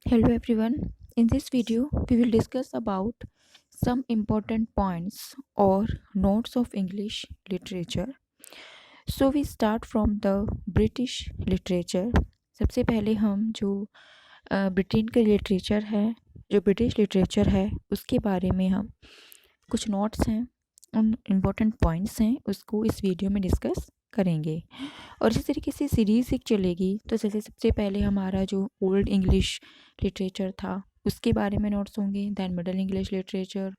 Hello everyone. In this video, we will discuss about some important points or notes of English literature. So we start from the British literature. सबसे पहले हम जो Britain के literature है, जो British literature है, उसके बारे में हम कुछ नोट्स हैं, उन इम्पोर्टेंट पॉइंट्स हैं, उसको इस वीडियो में डिस्कस करेंगे। और इसी तरीके से सीरीज़ एक चलेगी। तो जैसे सबसे पहले हमारा जो ओल्ड इंग्लिश लिटरेचर था उसके बारे में नोट्स होंगे, then middle English literature,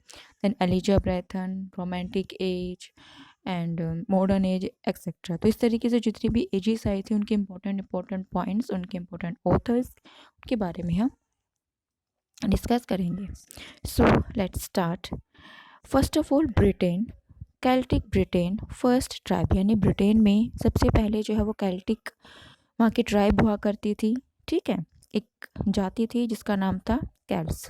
then Elizabethan, Romantic age and modern age etcetera. तो इस तरीके से जितनी भी एजेस आई थी उनके इम्पोर्टेंट पॉइंट्स, उनके इम्पोर्टेंट ऑथर्स, उनके बारे में हम डिस्कस करेंगे। So let's start. First of all Britain, Celtic Britain first tribe, यानी ब्रिटेन में सबसे पहले जो है वो केल्टिक वहाँ की ट्राइब हुआ करती थी। ठीक है, एक जाति थी जिसका नाम था कैल्स,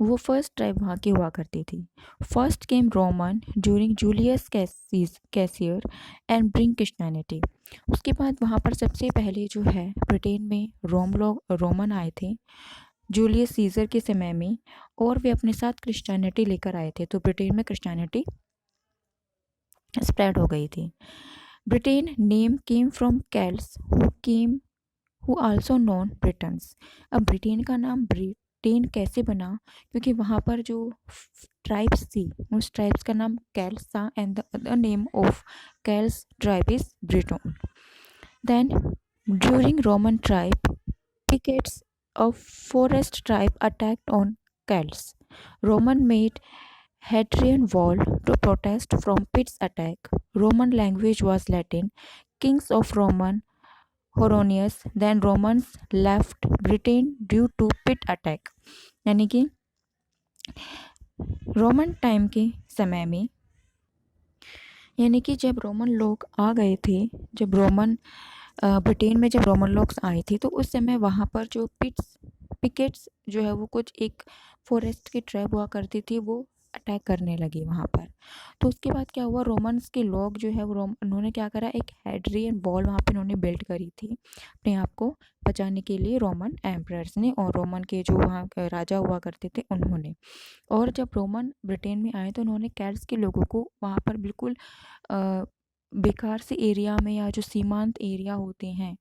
वो फर्स्ट ट्राइब वहाँ की हुआ करती थी। First came Roman during Julius Caesar and bring Christianity. उसके बाद वहाँ पर सबसे पहले जो है ब्रिटेन में रोमन आए थे जूलियस सीजर के समय में, और वे अपने साथ क्रिश्चियनिटी लेकर आए थे। तो ब्रिटेन में क्रिश्चियनिटी स्प्रेड हो गई थी। Britain name came from Celts who also known Britons. अब ब्रिटेन का नाम ब्रिटेन कैसे बना, क्योंकि वहाँ पर जो ट्राइब्स थी उस ट्राइब्स का नाम कैल्स था and the other name of Celts tribe is Briton. Then during Roman tribe pickets of forest tribe attacked on Celts. Roman made Hadrian Wall to protest from Pitt's attack. Roman language was Latin. Kings of Roman Horonius, then Romans left Britain due to Pitt attack. यानी कि Roman time के समय में, यानी कि जब Roman लोग आ गए थे, जब ब्रिटेन में जब रोमन लोग आए थे तो उस समय वहाँ पर जो पिकेट्स जो है वो कुछ एक फॉरेस्ट की ट्राइब हुआ करती थी, वो अटैक करने लगी वहाँ पर। तो उसके बाद क्या हुआ, रोमन्स के लोग जो है वो उन्होंने क्या करा, एक हेड्रियन वॉल वहाँ पे उन्होंने बिल्ड करी थी अपने आप को बचाने के लिए, रोमन एम्परर्स ने और रोमन के जो वहाँ राजा हुआ करते थे उन्होंने। और जब रोमन ब्रिटेन में आए तो उन्होंने कैल्स के लोगों को वहाँ पर बिल्कुल बेकार से एरिया में, या जो सीमांत एरिया होते हैं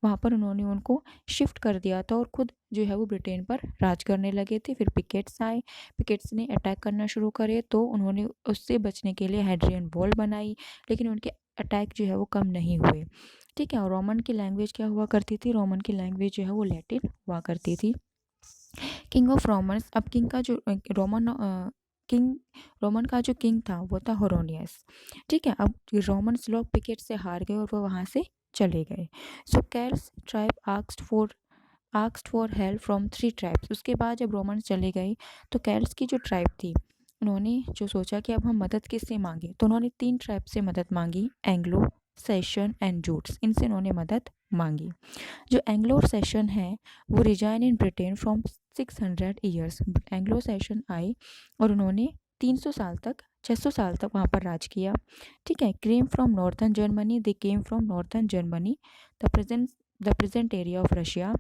वहाँ पर उन्होंने उनको शिफ्ट कर दिया था और खुद जो है वो ब्रिटेन पर राज करने लगे थे। फिर पिकेट्स आए, पिकेट्स ने अटैक करना शुरू करे तो उन्होंने उससे बचने के लिए हेड्रियन वॉल बनाई, लेकिन उनके अटैक जो है वो कम नहीं हुए। ठीक है, और रोमन की लैंग्वेज क्या हुआ करती थी, रोमन की लैंग्वेज जो है वो लैटिन हुआ करती थी। किंग ऑफ रोमन्स, अब किंग का जो रोमन का जो किंग था वो था होरोनियस। ठीक है, अब रोमन्स लोग पिकेट से हार गए और वो वहाँ से चले गए। So Celts tribe asked for help from 3 tribes. उसके बाद जब रोमन्स चले गए तो कैल्स की जो ट्राइब थी उन्होंने जो सोचा कि अब हम मदद किससे मांगे, तो उन्होंने 3 ट्राइब से मदद मांगी, एंग्लो, सेशन एंड जूट्स। इनसे उन्होंने मदद मांगी। जो एंग्लो सेशन है वो resign in Britain from 600 years. Anglo session आए और उन्होंने 600 साल तक वहाँ पर राज किया। ठीक है, came from northern Germany, they came from northern Germany, the present area of Russia.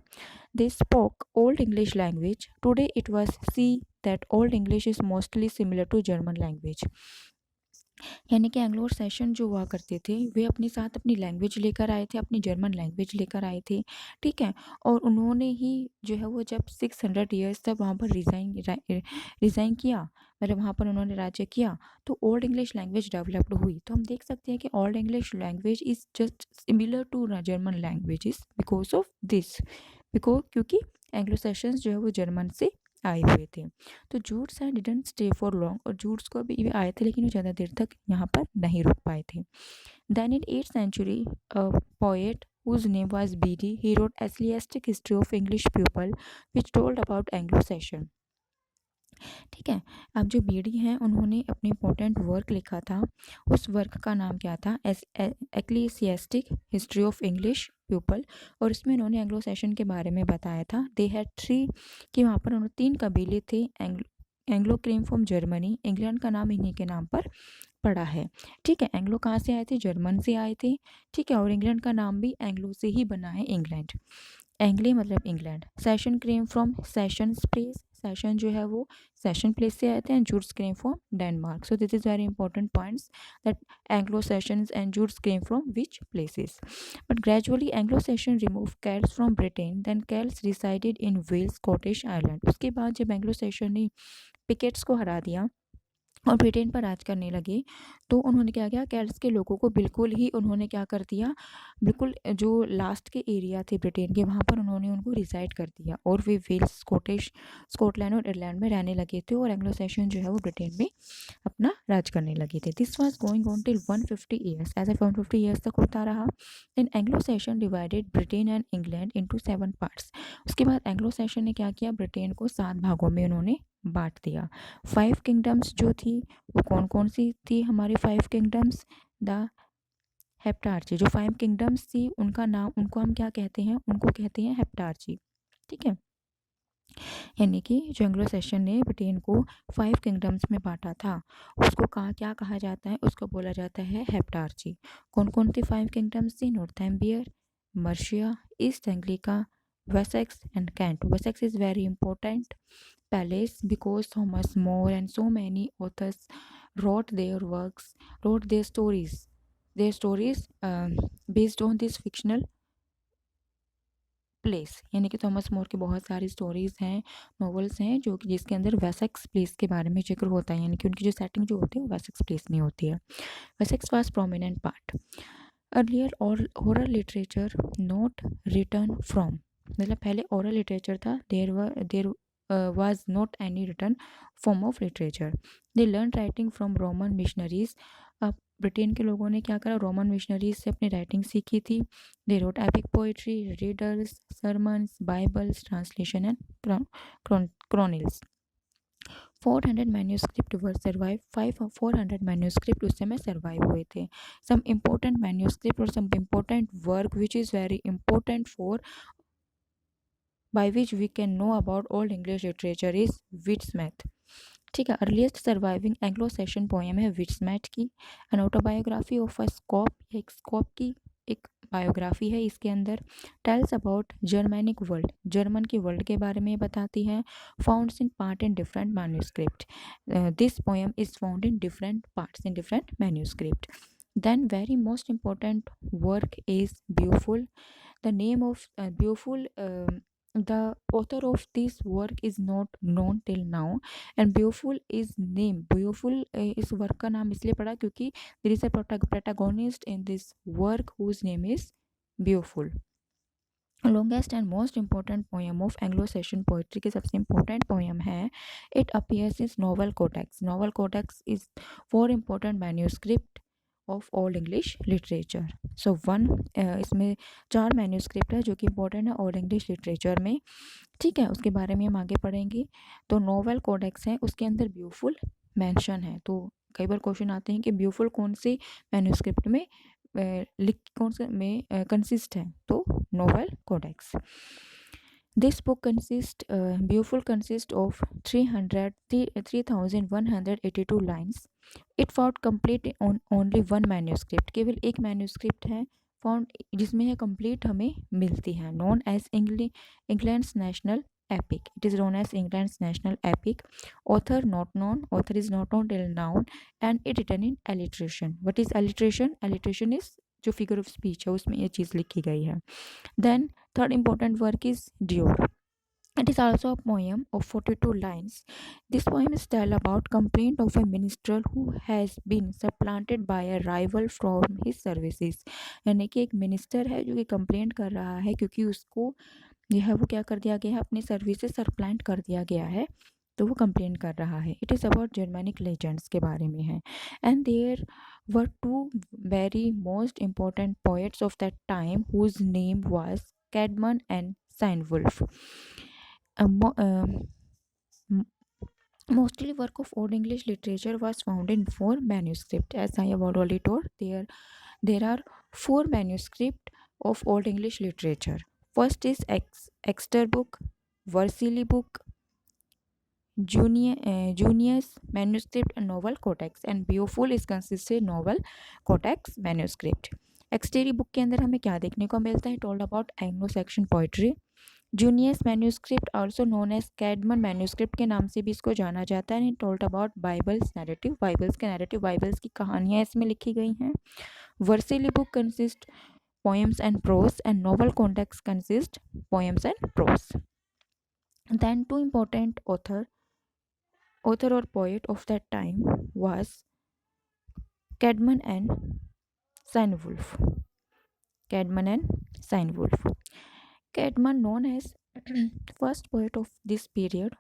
They spoke Old English language. Today it was see that Old English is mostly similar to German language. यानी कि Anglo session जो हुआ करते थे वे अपने साथ अपनी language लेकर आए थे, अपनी जर्मन लैंग्वेज लेकर आए थे। ठीक है, और उन्होंने ही जो है वो जब 600 ईयर्स तक वहाँ पर रिज़ाइन किया, मतलब वहाँ पर उन्होंने राज्य किया, तो ओल्ड इंग्लिश लैंग्वेज डेवलप्ड हुई। तो हम देख सकते हैं कि old English language is just similar to German languages because of this, क्योंकि एंग्लो सेशंस जो है वो जर्मन से आए हुए थे। तो Jutes and didn't stay for long, और जूट्स को भी आए थे लेकिन वो ज़्यादा देर तक यहाँ पर नहीं रुक पाए थे। Then in 8th century a poet whose name was Bede, he wrote Ecclesiastic History of English People which told about Anglo-Saxon। ठीक है, अब जो बीडी हैं उन्होंने अपनी इम्पोर्टेंट वर्क लिखा था, उस वर्क का नाम क्या था, एक्लीसियास्टिक हिस्ट्री ऑफ इंग्लिश पीपल, और इसमें उन्होंने एंग्लो सेशन के बारे में बताया था। दे हैड 3 कि वहाँ पर उन्होंने 3 कबीले थे। Anglo came from Germany, England का नाम इन्हीं के नाम पर पड़ा है। ठीक है, एंग्लो कहाँ से आए थे, जर्मन से आए थे। ठीक है, और इंग्लैंड का नाम भी एंग्लो से ही बना है, इंग्लैंड। एंग्ली मतलब England, Saxon came from Saxon place, Saxon जो है वो सेशन प्लेस से आते हैं, Jutes came from Denmark. So this is very important points that Anglo Saxons and Jutes came from which places. But gradually Anglo Saxon remove Celts from Britain, then Celts resided in Wales, Scottish island. उसके बाद जब Anglo session ने pickets को हरा दिया और Britain पर राज करने लगे, तो उन्होंने क्या किया, केल्ट्स के लोगों को बिल्कुल ही उन्होंने क्या कर दिया, बिल्कुल जो लास्ट के एरिया थे ब्रिटेन के, वहाँ पर उन्होंने उनको रिसाइड कर दिया और वे वेल्स, स्कॉटलैंड और आयरलैंड में रहने लगे थे, और एंग्लो सेशन जो है वो ब्रिटेन में अपना राज करने लगे थे. This was going on till 150 years, ऐसा 150 ईयर्स तक होता रहा. Then Anglo Saxon divided Britain and England into 7 parts. उसके बाद एंग्लो सेशन ने क्या किया, ब्रिटेन को 7 भागों में उन्होंने बांट दिया. 5 किंगडम्स जो थी वो कौन कौन सी थी हमारे 5 किंगडम्स, द हेप्टार्ची. जो 5 किंगडम्स थी उनका नाम, उनको हम क्या कहते हैं, उनको कहते हैं हेप्टार्ची. ठीक है, यानी कि जो एंग्लो सेशन ने ब्रिटेन को 5 किंगडम्स में बांटा था, उसको कहा, क्या कहा जाता है, उसको बोला जाता है हेप्टार्ची. कौन कौन सी 5 किंगडम्स थी, Northumbria, Mercia, East Anglia, Wessex and Kent. Wessex is very important palace because Thomas More and so many authors wrote their works, wrote their stories based on this fictional place. यानी कि Thomas More की बहुत सारी stories हैं, novels हैं, जो कि जिसके अंदर वेसेक्स प्लेस के बारे में जिक्र होता है, यानी कि उनकी जो सेटिंग जो होती है वो वेसेक्स प्लेस में होती है. Wessex was prominent part. Earlier और oral literature not written form, मतलब पहले ओरल लिटरेचर था, there was not any written form of literature. They learned writing from Roman missionaries. अब ब्रिटेन के लोगों ने क्या करा, रोमन मिशनरीज से अपनी राइटिंग सीखी थी. They wrote epic poetry, readers, sermons, Bibles, translation and chronicles. 400 manuscript were survive, 400 manuscript उस समय सर्वाइव हुए थे. सम इम्पोर्टेंट मैन्यूस्क्रिप्ट और some important work which is very important for by which we can know about old English literature is Witsmith. ठीक है, earliest surviving Anglo session poem है विट्समैथ की. An autobiography of a scope, एक scope की एक biography है इसके अंदर. Tells about Germanic world, German की वर्ल्ड के बारे में बताती है. Founts in part in different manuscript, this poem is found in different parts in different manuscript. Then very most important work is Beowulf. The name of Beowulf, the author of this work is not known till now, and Beowulf is named Beowulf, इस work का नाम इसलिए पड़ा क्योंकि there is a protagonist in this work whose name is Beowulf. Longest and most important poem of Anglo Saxon poetry की सबसे important poem है. It appears is Nowell Codex. Nowell Codex is 4 important manuscript of old English literature. So इसमें 4 manuscript है जो कि important है old English literature में. ठीक है, उसके बारे में हम आगे पढ़ेंगे. तो नोवेल कोडेक्स है, उसके अंदर ब्यूफुल मेंशन है. तो कई बार क्वेश्चन आते हैं कि ब्यूफुल कौन सी मैन्यूस्क्रिप्ट में लिख कौन से में कंसिस्ट है, तो Nowell Codex. This book consists, Beowulf consists of 3,182 lines. It found complete on only one manuscript. केवल एक मैन्यूस्क्रिप्ट है फाउंड जिसमें है कंप्लीट हमें मिलती है. Known as England's national epic. It is known as England's national epic. Author not known. Author is not known till now, and it written in alliteration. What is alliteration? Alliteration is जो figure of speech है उसमें ये चीज़ लिखी गई है. Then third important work is Dior. It is also a poem of 42 lines. This poem is tell about complaint of a minister who has been supplanted by a rival from his services. यानी कि एक minister है जो कि complaint कर रहा है क्योंकि उसको जो है वो क्या कर दिया गया है, अपने सर्विस से सरप्लांट कर दिया गया है, तो वो कंप्लेन कर रहा है. It is about Germanic legends के बारे में है. And there were 2 very most important poets of that time whose name was Caedmon and Cynewulf. Mostly work of Old English literature was found in 4 manuscripts. As I have already told, there are 4 manuscripts of Old English literature. First is Exeter book, Vercelli book, Junius manuscript, and Novel Codex. And Beowulf is consisted Novel Codex manuscript. Exeter book के अंदर हमें क्या देखने को मिलता है, told about Anglo Saxon poetry. Junius manuscript also known as Caedmon manuscript के नाम से भी इसको जाना जाता है। Told about Bibles narrative, Bibles के नैरेटिव, बाइबल्स की कहानियाँ इसमें लिखी गई हैं। Vercelli book consist poems and prose, and novel context consist poems and prose. Then two important author or poet of that time was Caedmon and Cynewulf. Caedmon and Cynewulf. Caedmon, known as first poet of this period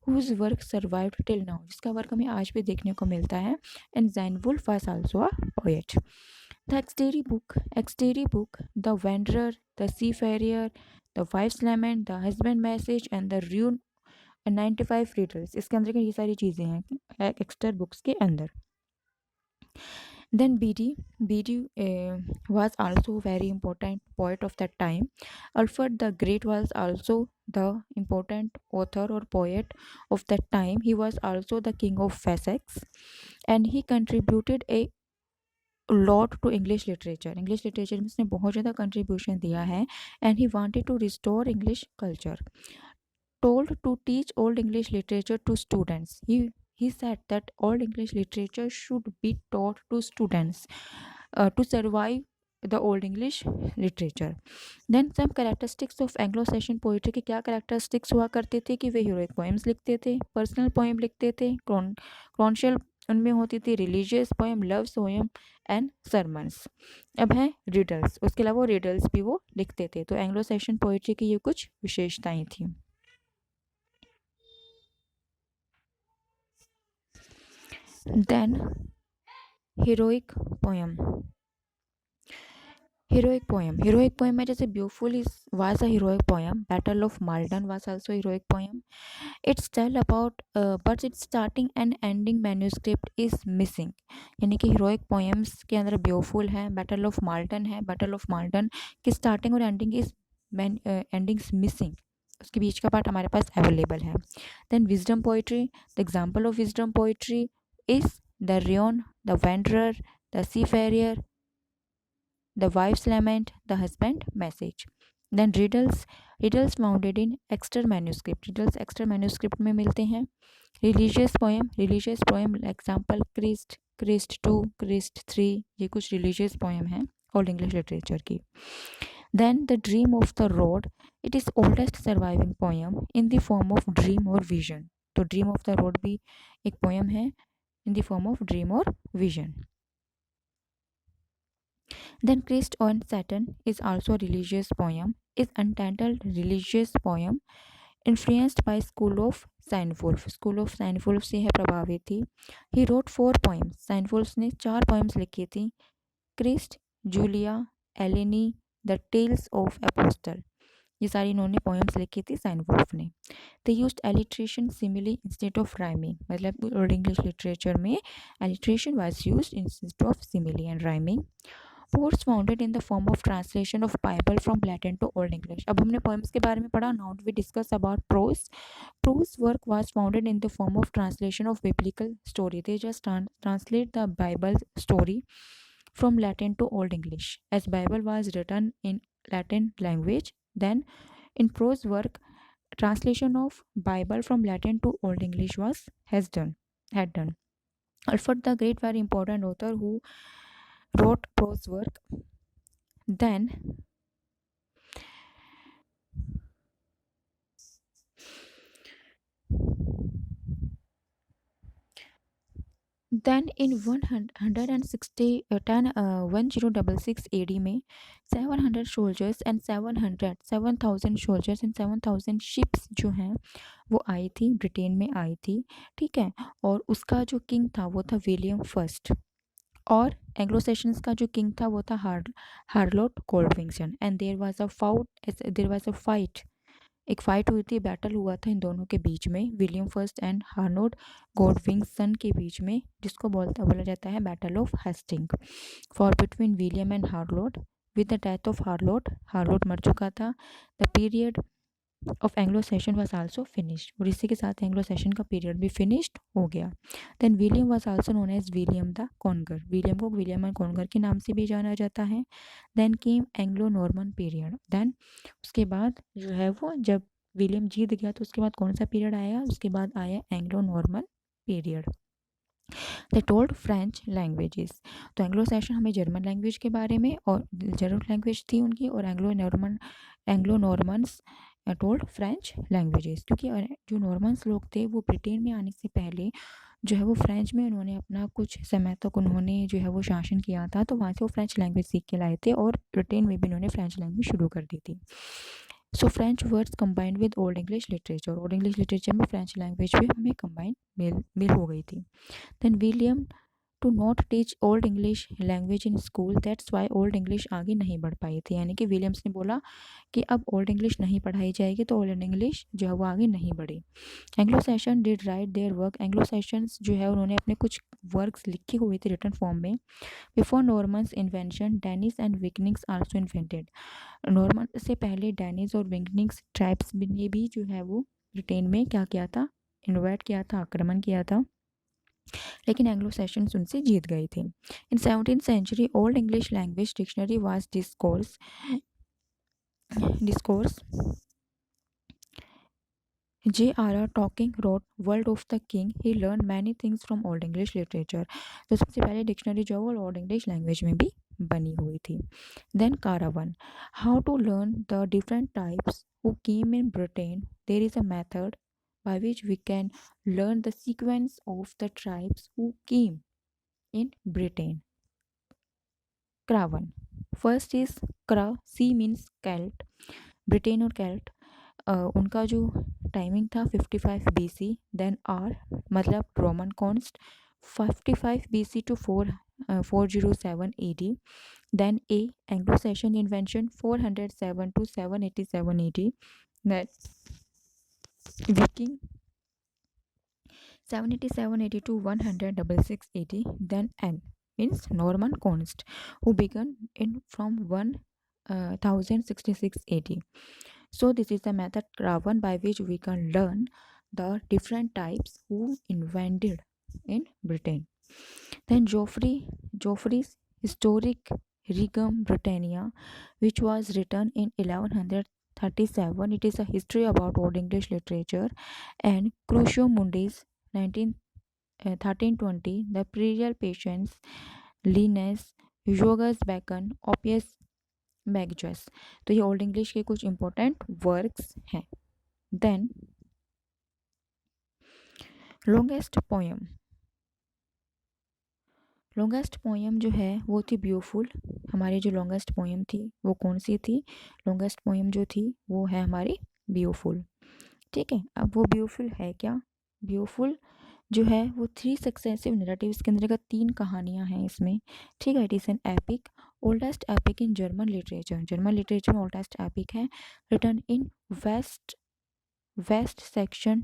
whose work survived till now, जिसका work हमें आज भी देखने को मिलता है. And Cynewulf was also a poet. The Exteri book, The Wanderer, The Seafarer, The Wife's Lament, The Husband Message and The Rune 95 Riddles, इसके अंदर ये सारी चीज़ें हैं एक्स्टर बुक्स के अंदर. Then BD was also very important poet of that time. Alfred the Great was also the important author or poet of that time. He was also the king of Wessex, and he contributed a lot to English literature. English literature में उसने बहुत ज़्यादा contribution दिया है, and he wanted to restore English culture. Told to teach Old English literature to students. He said that Old English literature should be taught to students to survive the Old English literature. Then some characteristics of Anglo-Saxon poetry के क्या characteristics हुआ करते थे कि वे heroic poems लिखते थे, personal poem लिखते थे, chronicle उनमें होती थी, religious poem, love poem and sermons. अब हैं riddles, उसके अलावा riddles भी वो लिखते थे. तो Anglo-Saxon poetry की ये कुछ विशेषताएं थी. Then heroic poem. Heroic poem में जैसे Beowulf was a heroic poem. Battle of Maldon was also a heroic poem. It's tell about but its starting and ending manuscript is missing. यानी कि heroic poems के अंदर Beowulf है, Battle of Maldon है. Battle of Maldon की starting और ending is endings missing. उसके बीच का पार्ट हमारे पास अवेलेबल है. Then wisdom poetry. The example of wisdom poetry is the Rune, the Wanderer, the Seafarer, the Wife's Lament, the Husband Message. Then riddles founded in Exeter manuscript. Riddles Exeter manuscript में मिलते हैं. Religious poem example Christ 2, Christ 3, ये कुछ religious poem हैं Old English literature की. Then the Dream of the Road. It is oldest surviving poem in the form of dream or vision. तो Dream of the Road भी एक poem है in the form of dream or vision. Then Christ on Saturn is also a religious poem, is untitled religious poem influenced by School of Cynewulf. School of Cynewulf से है प्रभावित थी. He wrote 4 poems. Cynewulf ने 4 poems लिखी थी. Christ, Julia, Eleni, The Tales of Apostle. ये सारी इन्होंने poems लिखी थी Cynewulf ने. They used alliteration simile instead of rhyming. मतलब Old English literature में alliteration was used instead of simile and rhyming. Poets founded in the form of translation of Bible from Latin to Old English. अब हमने poems के बारे में पढ़ा. Now we discuss about prose. Prose work was founded in the form of translation of biblical story. They just translate the Bible story from Latin to Old English. As Bible was written in Latin language, then in prose work, translation of Bible from Latin to Old English had done. Alfred the Great, very important author who wrote prose work. Then in 1066 AD में 700 soldiers and 7,000 soldiers and 7,000 ships जो हैं वो आई थी, Britain में आई थी. ठीक है. और उसका जो किंग था वो था विलियम फर्स्ट. और एंग्लो सेशंस का जो किंग था वो था Harold Godwinson. And there was a fight. एक फाइट हुई थी, बैटल हुआ था इन दोनों के बीच में, William first and Harold Godwinson के बीच में, जिसको बोला जाता है battle of Hasting. For between William and Harold. With the death of Harold मर चुका था. The period of Anglo Saxon was also finished, और इसी के साथ एंग्लो सेशन का पीरियड भी फिनिश्ड हो गया। Then William was also known as William the Conqueror, William को विलियम एंड कॉन्कर के नाम से भी जाना जाता है। Then came Anglo Norman period, then उसके बाद जो है वो जब विलियम जीत गया तो उसके बाद कौन सा पीरियड आएगा, उसके बाद आया Anglo Norman period. They told French languages, तो एंग्लो सेशन हमें जर्मन लैंग्वेज के बारे में, और जर्मन लैंग्वेज थी उनकी, और Anglo Normans told French languages, क्योंकि जो नॉर्मन्स लोग थे वो ब्रिटेन में आने से पहले जो है वो फ्रेंच में उन्होंने अपना कुछ समय तक उन्होंने जो है वो शासन किया था, तो वहाँ से वो फ्रेंच लैंग्वेज सीख के लाए थे, और ब्रिटेन में भी उन्होंने फ्रेंच लैंग्वेज शुरू कर दी थी। So French words combined with old English literature, old English literature में फ्रेंच लैंग्वेज भी हमें कंबाइन मिल हो गई थी। Then William to not teach old English language in school, that's why old English आगे नहीं बढ़ पाई थी, यानी कि विलियम्स ने बोला कि अब ओल्ड इंग्लिश नहीं पढ़ाई जाएगी, तो ओल्ड इंग्लिश जो है वो आगे नहीं बढ़ी। Anglo Saxon did write their work, Anglo Saxons जो है उन्होंने अपने कुछ वर्क्स लिखे हुए थे रिटर्न फॉर्म में। Before Normans invasion Danes and Vikings also invaded, Norman से पहले डेनिस और विकनिंग्स ट्राइब्स ने भी जो है वो ब्रिटेन में क्या किया था, इन्वेट किया था, आक्रमण किया था, लेकिन एंग्लो सेशंस उनसे जीत गए थे। In 17th century old English language dictionary was discourse J.R.R. Tolkien wrote World of the King. He learned many things from Old English literature. तो सबसे पहले डिक्शनरी जो वो ओल्ड इंग्लिश लैंग्वेज में भी बनी हुई थी। Then Caravan, how to learn the different types who came in Britain. There is a method by which we can learn the sequence of the tribes who came in Britain. Cravan. First is Kra, C means Celt, Britain और Celt, उनका जो timing था 55 BC, then R मतलब Roman conquest 55 BC to 407 AD, then A Anglo Saxon invention 407 to 787 AD, then Viking 787 AD to 166 AD, then N means Norman Const, who began in from 1066 AD. So this is the method Craven by which we can learn the different types who invented in Britain. Then Geoffrey's historic Regum Britannia, which was written in 1137. It is a history about Old English literature. And Crucio Mundis 1320, The Imperial Patience, Linus, Jogas Bacon, Oppius Magnus. तो ये old English के कुछ important works हैं। Then longest poem जो है वो थी ब्यूफुल। हमारी जो लॉन्गेस्ट पोयम थी वो कौन सी थी, लॉन्गेस्ट पोयम जो थी वो है हमारी ब्यूफुल। ठीक है, अब वो ब्यूफुल है क्या, ब्यूफुल जो है वो 3 सक्सेसिव नैरेटिव्स के अंतर्गत 3 कहानियाँ हैं इसमें। ठीक है, it is an epic, oldest epic in German literature में ओल्डेस्ट एपिक है, written in West Saxon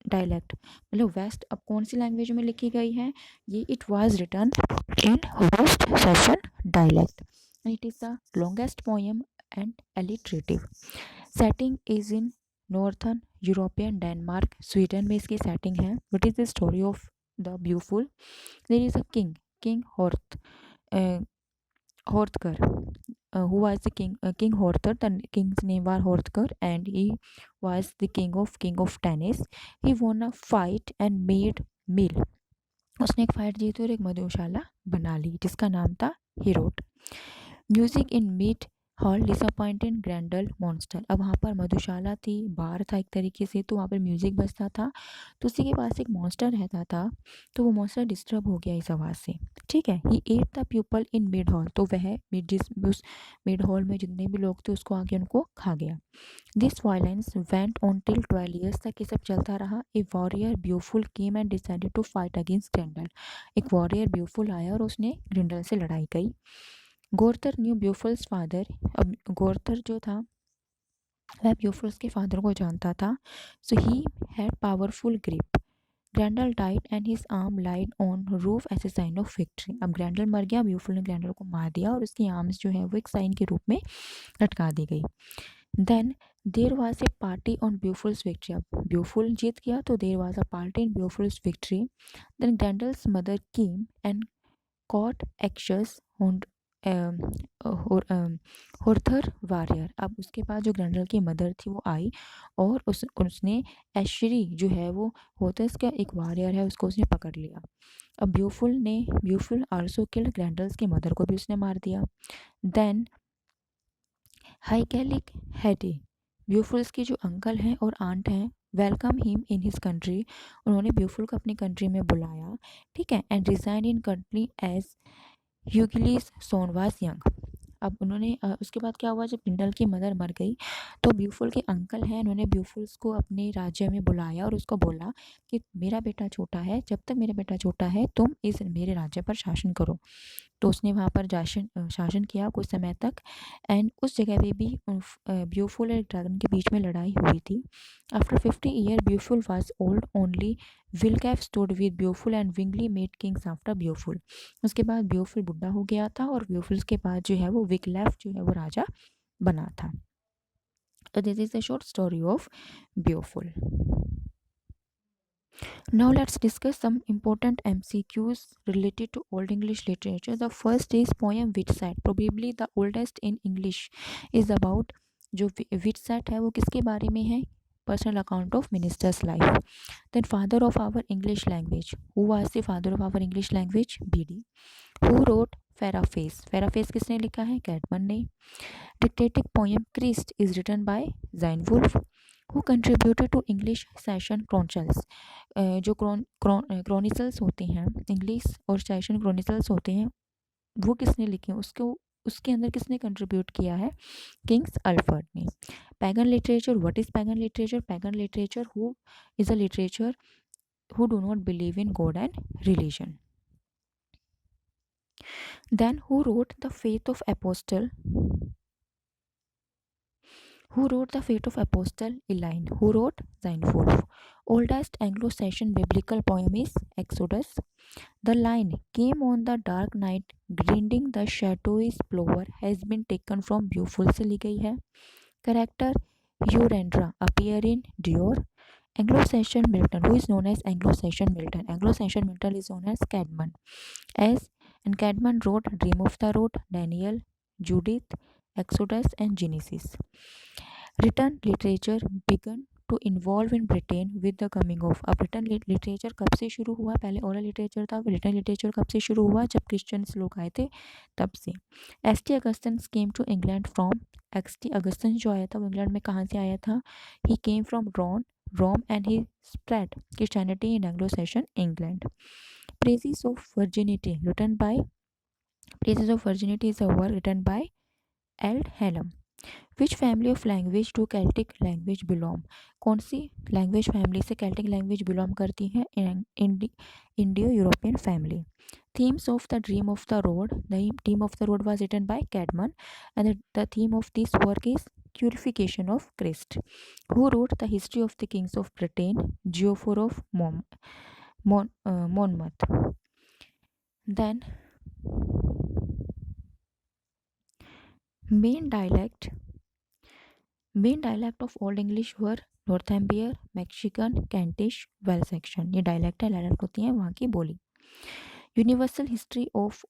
dialect, मतलब वेस्ट अब कौन सी लैंग्वेज में लिखी गई है, ये it was written in West Saxon dialect, it is the longest poem and alliterative. Setting is in northern European Denmark, Sweden में इसकी सेटिंग है। What is the story of the Beowulf, there is a king Horthkar, who was the King Horthar. The king's name was Horthkar, and he was the king of tennis. He won a fight and made mill. उसने एक fight जीती और एक मधुशाला बना ली जिसका नाम था हीरोट। Music in meet hall disappointed ग्रैंडल monster, अब वहाँ पर मधुशाला थी, बार था एक तरीके से, तो वहाँ पर म्यूजिक बजता था, तो उसी के पास एक मॉन्स्टर रहता था, तो वो मॉन्स्टर डिस्टर्ब हो गया इस आवाज़ से। ठीक है, he ate the people in mead hall, तो वह उस मिड हॉल में जितने भी लोग थे उसको आके उनको खा गया। This violence went on till 12 years तक ये सब चलता रहा। A warrior Beowulf came and decided to fight against Grendel, एक वॉरियर ब्यूफुल आया और उसने ग्रिंडल से लड़ाई की। गोरथर न्यू ब्यूफुल्स फादर, अब गोरथर जो था वह ब्यूफुल्स के फादर को जानता था। So he had powerful grip, Grendel died and his arm laid on roof as a sign of victory, अब ग्रैंडल मर गया, ब्यूफुल ने ग्रैंडल को मार दिया और उसकी आर्म्स जो है वो एक साइन के रूप में लटका दी गई। Then there was a party on Beowulf's victory. अब ब्यूफुल जीत गया तो there was a party in Beowulf's victory. Then Grendel's mother came and caught एक्शस होर्थर वारियर. अब उसके बाद जो ग्रैंडल की मदर थी वो आई और उसने एशरी जो है वो होथर्स का एक वारियर है उसको उसने पकड़ लिया. अब ब्यूफुल आल्सो किल्ड ग्रैंडल्स की मदर को भी उसने मार दिया. देन हाइकेलिक हैडी, ब्यूफुल्स के जो अंकल हैं और आंट हैं, welcome him in his country. उन्होंने ब्यूफुल को अपनी कंट्री में बुलाया. ठीक है. And reign in country as Hygelac's son was young. अब उन्होंने उसके बाद क्या हुआ, जब ग्रिंडल की मदर मर गई तो ब्यूफुल के अंकल हैं, उन्होंने ब्यूफुल्स को अपने राज्य में बुलाया और उसको बोला कि मेरा बेटा छोटा है, जब तक मेरा बेटा छोटा है तुम इस मेरे राज्य पर शासन करो. तो उसने वहाँ पर शासन किया कुछ समय तक. एंड उस जगह पे भी ब्यूफुल और ड्रैगन के बीच में लड़ाई हुई थी. After 50 year ब्यूफुल was old only विलकैफ stood with ब्यूफुल and Wingly made Kings after ब्यूफुल. उसके बाद ब्यूफुल बुढ़ा हो गया था और ब्यूफुल के बाद जो है वो विकलैफ जो है वो राजा बना था. तो this is the short story of Beowulf. Now let's discuss some important MCQs related to Old English literature. The first is poem Whitset, probably the oldest in English, is about जो Whitset है वो किसके बारे में है, personal account of minister's life. Then father of our English language, who was the father of our English language? BD. Who wrote Fairface? Fairface किसने लिखा है? कैटमन ने. Dictatic poem Christ is written by Zeinwolf. Who contributed to English session chronicles? जो chronicles होते हैं English और session chronicles होते हैं वो किसने लिखे हैं, उसको उसके अंदर किसने कंट्रीब्यूट किया है? किंग्स अल्फर्ड ने. Pagan literature, what is pagan literature? Pagan literature who is a literature who do not believe in God and religion. Then who wrote the faith of apostle? Who wrote the fate of apostle Elaine? Who wrote Zeinfulf? Oldest Anglo-Saxon biblical poem is Exodus. The line came on the dark night grinding the shadowy plover has been taken from Beowulf से ली गई है. Character Eurandra appear in Dior. Anglo-Saxon Milton, who is known as Anglo-Saxon Milton. Anglo-Saxon Milton is known as Cadman. As and Cadman wrote Dream of the Road, Daniel, Judith, Exodus and Genesis. Written literature began to involve in Britain with the coming of. अब return literature कब से शुरू हुआ? पहले oral literature था, return literature कब से शुरू हुआ? जब क्रिश्चियंस लोग आए थे तब से. S T. Augustine's came to England from. S T. Augustine जो आया था वो इंग्लैंड में कहाँ से आया था? He came from Rome and he spread Christianity in Anglo Saxon England. Praises of virginity written by. Praises of virginity is a work written by Aldhelm. Which family of language to Celtic language belong? कौन सी language family से Celtic language belong करती है? Indo European family. Themes of the dream of the rood. The theme of the rood was written by Caedmon and the theme of this work is purification of Christ. Who wrote the history of the kings of Britain? Geoffrey of Monmouth. Then main dialect of old English were Northumbria, Mercian, Kentish, वेल्स Saxon. ये dialect है, dialect होती हैं वहाँ की बोली. Universal history of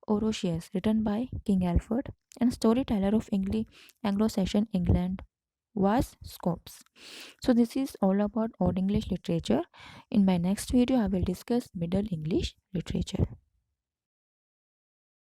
Orosius written by king Alfred and story teller of Anglo Saxon England was Scopes. So this is all about Old English literature. In my next video I will discuss Middle English literature.